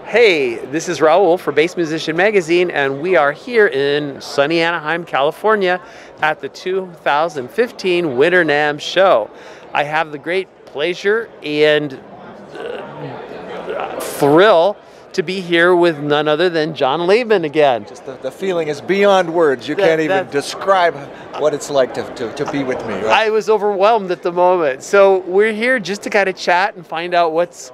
Hey, this is Raul for Bass Muscian Magazine, and we are here in sunny Anaheim, California at the 2015 Winter NAMM Show. I have the great pleasure and thrill to be here with none other than Jon Liebman again. Just the feeling is beyond words. You can't even describe what it's like to be with me. Right? I was overwhelmed at the moment. So we're here just to kind of chat and find out what's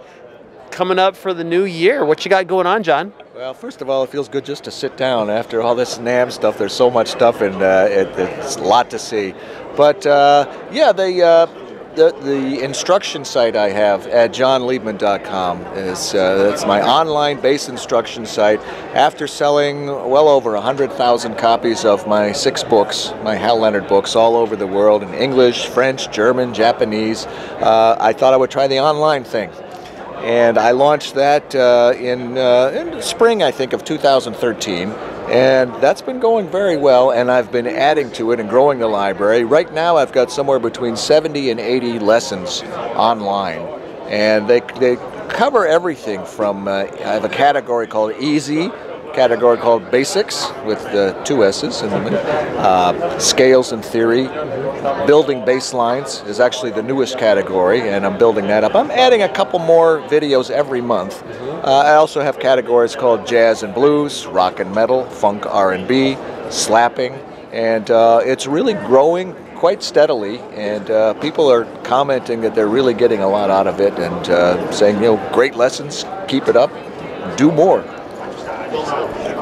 coming up for the new year. What you got going on, Jon? Well, first of all, it feels good just to sit down after all this NAMM stuff. There's so much stuff, and it's a lot to see. But yeah, the instruction site I have at jonliebman.com is it's my online bass instruction site. After selling well over 100,000 copies of my 6 books, my Hal Leonard books, all over the world in English, French, German, Japanese, I thought I would try the online thing. And I launched that in spring, I think, of 2013. And that's been going very well, and I've been adding to it and growing the library. Right now I've got somewhere between 70 and 80 lessons online. And they cover everything from, I have a category called Easy, category called Basics with 2 S's in the middle, Scales and Theory, Building Bass Lines is actually the newest category, and I'm building that up. I'm adding a couple more videos every month. I also have categories called Jazz and Blues, Rock and Metal, Funk R&B, Slapping, and it's really growing quite steadily, and people are commenting that they're really getting a lot out of it and saying, you know, great lessons, keep it up, do more.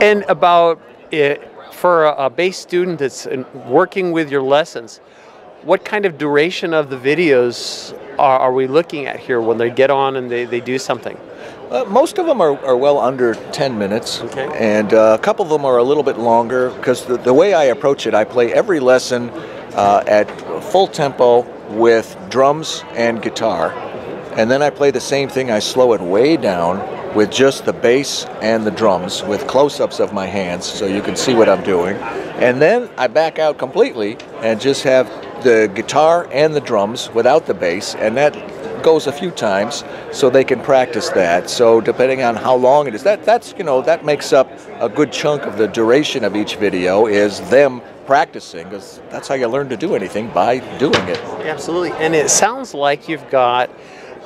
And about it, for a bass student that's working with your lessons, what kind of duration of the videos are we looking at here when they get on and they do something? Most of them are well under 10 minutes, okay. And a couple of them are a little bit longer because the way I approach it, I play every lesson at full tempo with drums and guitar, and then I play the same thing, I slow it way down with just the bass and the drums with close-ups of my hands so you can see what I'm doing, and then I back out completely and just have the guitar and the drums without the bass, and that goes a few times so they can practice that. So depending on how long it is, that's you know, that makes up a good chunk of the duration of each video is them practicing, because that's how you learn to do anything, by doing it. Absolutely. And it sounds like you've got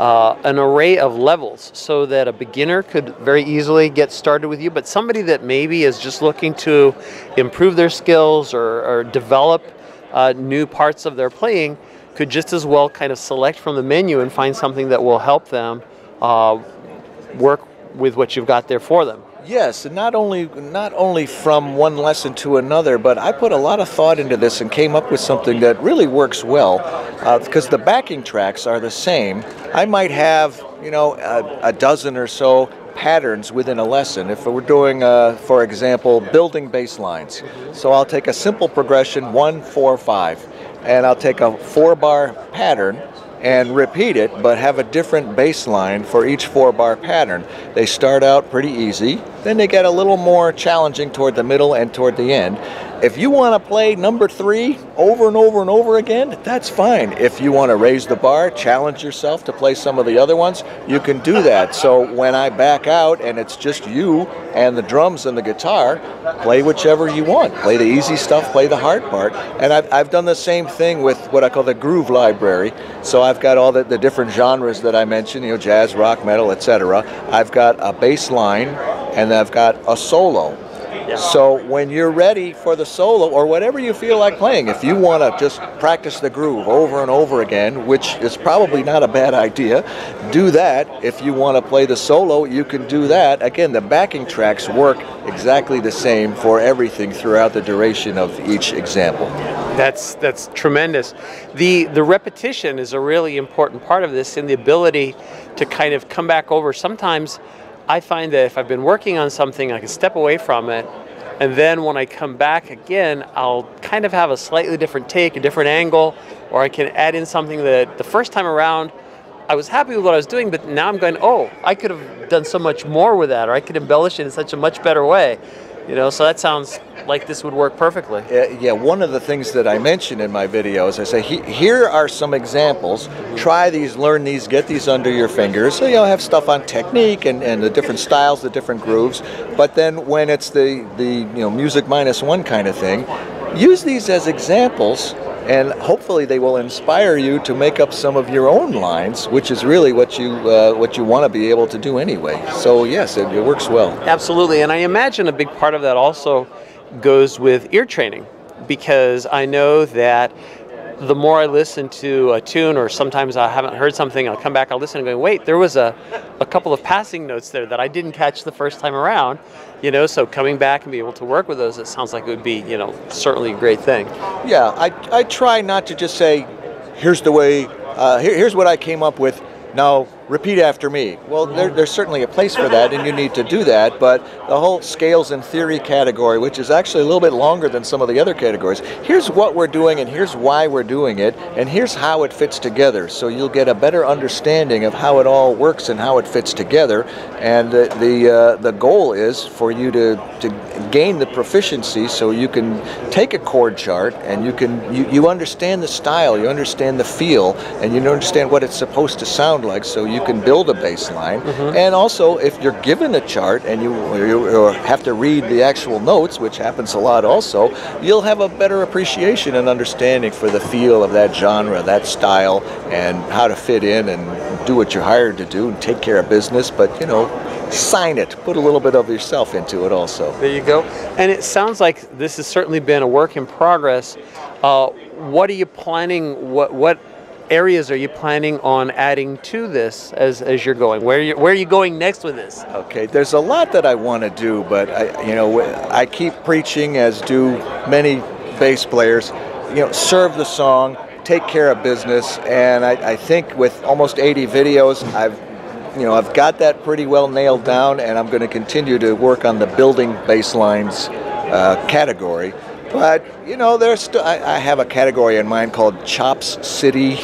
an array of levels so that a beginner could very easily get started with you, but somebody that maybe is just looking to improve their skills or develop new parts of their playing could just as well kind of select from the menu and find something that will help them work with what you've got there for them. Yes, and not only from one lesson to another, but I put a lot of thought into this and came up with something that really works well, because the backing tracks are the same. I might have, you know, a dozen or so patterns within a lesson. If we're doing, for example, building bass lines. So I'll take a simple progression, 1, 4, 5, and I'll take a 4-bar pattern and repeat it, but have a different bass line for each 4-bar pattern. They start out pretty easy, then they get a little more challenging toward the middle and toward the end. If you want to play number 3 over and over and over again, that's fine. If you want to raise the bar, challenge yourself to play some of the other ones, you can do that. So when I back out and it's just you and the drums and the guitar, play whichever you want. Play the easy stuff, play the hard part. And I've done the same thing with what I call the groove library. So I've got all the different genres that I mentioned, you know, jazz, rock, metal, etc. I've got a bass line and I've got a solo. So when you're ready for the solo or whatever you feel like playing, if you want to just practice the groove over and over again, which is probably not a bad idea, do that. If you want to play the solo, you can do that. Again, the backing tracks work exactly the same for everything throughout the duration of each example. That's tremendous. The repetition is a really important part of this, and the ability to kind of come back over. Sometimes I find that if I've been working on something, I can step away from it, and then when I come back again, I'll kind of have a slightly different take, a different angle, or I can add in something that the first time around I was happy with what I was doing, but now I'm going, oh, I could have done so much more with that, or I could embellish it in such a much better way. You know, so that sounds like this would work perfectly. Yeah, one of the things that I mention in my videos, I say, here are some examples. Try these, learn these, get these under your fingers. So you'll have stuff on technique and the different styles, the different grooves. But then when it's the music -1 kind of thing, use these as examples, and hopefully they will inspire you to make up some of your own lines, which is really what you want to be able to do anyway. So yes, it works well. Absolutely, and I imagine a big part of that also goes with ear training, because I know that the more I listen to a tune, or sometimes I haven't heard something, I'll come back, I'll listen and go, wait, there was a couple of passing notes there that I didn't catch the first time around, you know, so coming back and be able to work with those, it sounds like it would be, you know, certainly a great thing. Yeah, I try not to just say, here's the way, here's what I came up with, now repeat after me. Well, there's certainly a place for that, and you need to do that, but the whole scales and theory category, which is actually a little bit longer than some of the other categories, here's what we're doing, and here's why we're doing it, and here's how it fits together, so you'll get a better understanding of how it all works and how it fits together, and the goal is for you to gain the proficiency so you can take a chord chart, and you understand the style, you understand the feel, and you understand what it's supposed to sound like, so you can build a bass line. And also, if you're given a chart and you have to read the actual notes, which happens a lot also, you'll have a better appreciation and understanding for the feel of that genre, that style, and how to fit in and do what you're hired to do and take care of business, but, you know, sign it. Put a little bit of yourself into it also. There you go. And it sounds like this has certainly been a work in progress. What are you planning, what areas are you planning on adding to this as you're going? Where are you going next with this? Okay, there's a lot that I want to do, but I keep preaching, as do many bass players, serve the song, take care of business, and I think with almost 80 videos, I've got that pretty well nailed down, and I'm going to continue to work on the building bass lines category. But, I have a category in mind called Chops City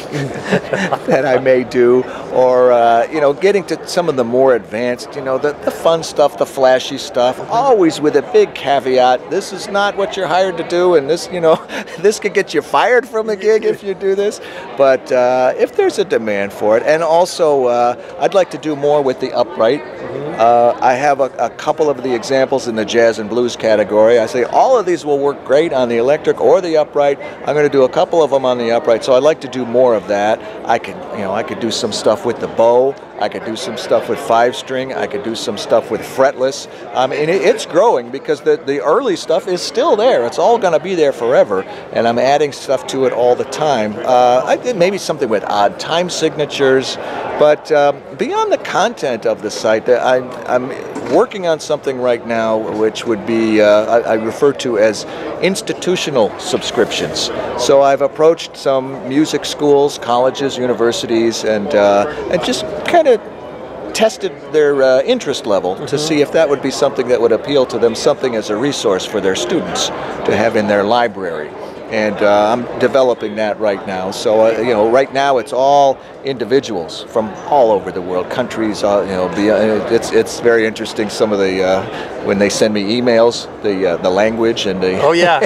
that I may do, or, getting to some of the more advanced, the fun stuff, the flashy stuff, always with a big caveat. This is not what you're hired to do, and this, this could get you fired from the gig if you do this. But if there's a demand for it, and also I'd like to do more with the upright. I have a couple of the examples in the jazz and blues category. I say all of these will work great on the electric or the upright. I'm going to do a couple of them on the upright, so I'd like to do more of that. I could do some stuff with the bow. I could do some stuff with 5-string. I could do some stuff with fretless. And it's growing because the early stuff is still there. It's all going to be there forever, and I'm adding stuff to it all the time. I did maybe something with odd time signatures, but beyond the content of the site, I'm working on something right now which would be, I refer to as institutional subscriptions. So I've approached some music schools, colleges, universities, and just kind of tested their interest level to see if that would be something that would appeal to them, something as a resource for their students to have in their library. And I'm developing that right now. So right now it's all individuals from all over the world, countries. It's very interesting. Some of the when they send me emails, the language and the. Oh yeah.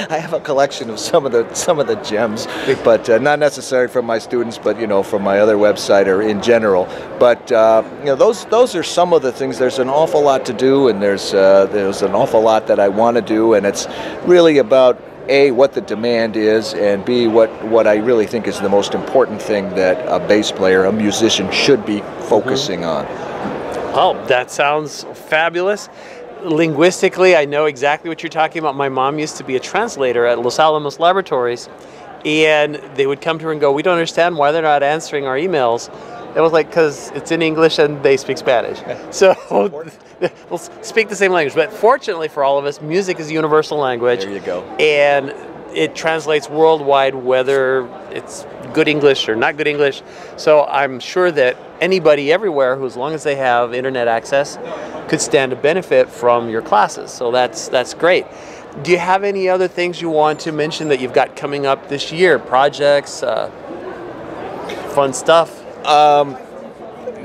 I have a collection of some of the gems, but not necessarily from my students, but from my other website or in general. But those are some of the things. There's an awful lot to do, and there's an awful lot that I want to do, and it's really about A, what the demand is, and B, what I really think is the most important thing that a bass player, a musician, should be focusing on. Oh, that sounds fabulous. Linguistically, I know exactly what you're talking about. My mom used to be a translator at Los Alamos Laboratories, and they would come to her and go, "We don't understand why they're not answering our emails." It was like, because it's in English and they speak Spanish. So we'll speak the same language. But fortunately for all of us, music is a universal language. There you go. And it translates worldwide, whether it's good English or not good English. So I'm sure that anybody everywhere, who, as long as they have internet access, could stand to benefit from your classes. So that's great. Do you have any other things you want to mention that you've got coming up this year? Projects, fun stuff?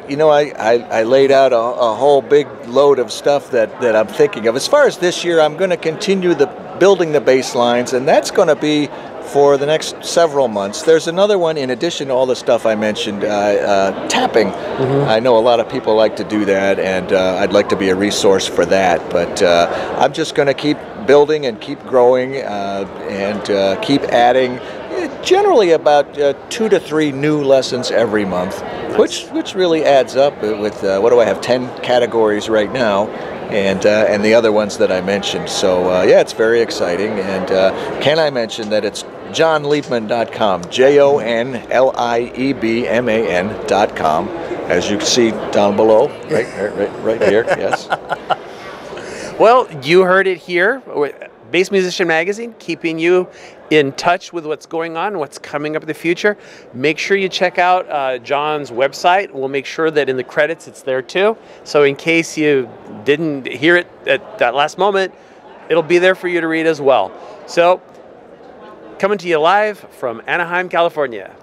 you know, I laid out a whole big load of stuff that I'm thinking of. As far as this year, I'm going to continue building the bass lines, and that's going to be for the next several months. There's another one in addition to all the stuff I mentioned, tapping. I know a lot of people like to do that, and I'd like to be a resource for that, but I'm just going to keep building and keep growing and keep adding generally about 2 to 3 new lessons every month, which really adds up with, what do I have, 10 categories right now, and the other ones that I mentioned. So yeah, it's very exciting. And can I mention that it's JonLiebman.com, JonLiebman.com, as you can see down below, right here, yes. Well, you heard it here. Bass Muscian Magazine, keeping you in touch with what's going on, what's coming up in the future. Make sure you check out Jon's website. We'll make sure that in the credits it's there too. So in case you didn't hear it at that last moment, it'll be there for you to read as well. So, coming to you live from Anaheim, California.